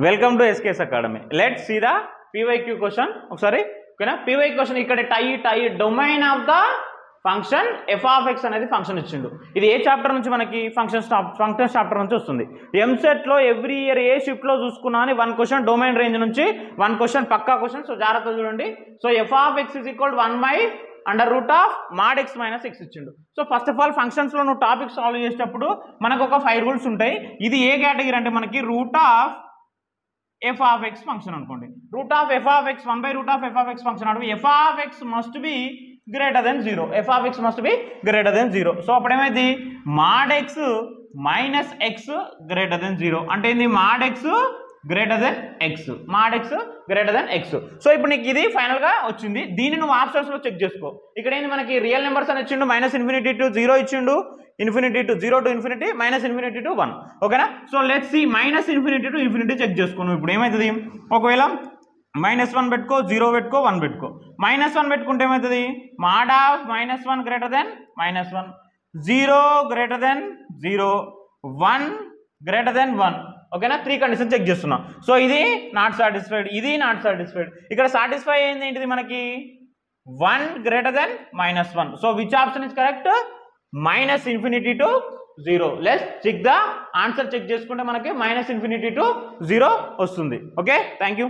Welcome to SKS academy. Let's see the PYQ question. ఒకసారి ఓకేనా, PY question ఇక్కడ టై domain of the function f of x అనేది function ఇచ్చిండు. ఇది ఏ చాప్టర్ నుంచి మనకి ఫంక్షన్స్ చాప్టర్ నుంచి వస్తుంది. ఎంసెట్లో ఎవ్రీ ఇయర్ ఏ షిఫ్ట్లో చూసుకున్నా అని 1 క్వశ్చన్ డొమైన్ రేంజ్ నుంచి 1 క్వశ్చన్ పక్కా క్వశ్చన్. సో జాగ్రత్త చూడండి. So F of X is equal 1/√(x - x) ఇచ్చిండు. సో ఫస్ట్ ఆఫ్ ఆల్ ఫంక్షన్స్లో నువ్వు టాపిక్ సాల్వ్ చేసేటప్పుడు మనకు ఒక 5 రూల్స్ ఉంటాయి. ఇది ఏ కేటగిరీ అంటే మనకి f(f(x) ఫంక్షన్ అనుకోండి. f(f(x) 1/√(f(x) ఫంక్షన్ అంటే f(x) must be greater than 0. f(x) must be greater than 0. So అప్పుడు ఏమైంది mod x minus x greater than 0 అంటే ఏంది mod x greater than x, mod x greater than x. So ఇప్పుడు నీకు ఇది final గా వచ్చింది. దీన్ని నువ్వు ఆప్షన్స్ లో చెక్ చేసుకో. ఇక్కడ ఏంది మనకి రియల్ నెంబర్స్ అని ఇచ్చిండు, -∞ to 0 ఇచ్చిండు, ∞ to 0 to ∞, -∞ to 1. ఓకేనా. So let's see -∞ to ∞ check చేసుకో. నువ్వు ఇప్పుడు ఏమవుతుంది, ఒకవేళ -1 పెట్టుకో, 0 పెట్టుకో, 1 పెట్టుకో. -1 పెట్టుకుంటే ఏమవుతుంది mod of -1 greater than -1, 0 greater than 0, 1 greater than 1. ఓకేనా, 3 కండిషన్ చెక్ చేస్తున్నా. సో ఇది నాట్ సాటిస్ఫైడ్, ఇది నాట్ సాటిస్ఫైడ్. ఇక్కడ సాటిస్ఫై అయింది ఏంటిది మనకి 1 greater than -1. So which option is correct, -∞ to 0. Let's check the answer. Check చేసుకుంటే మనకి -∞ to 0 వస్తుంది. Okay, thank you.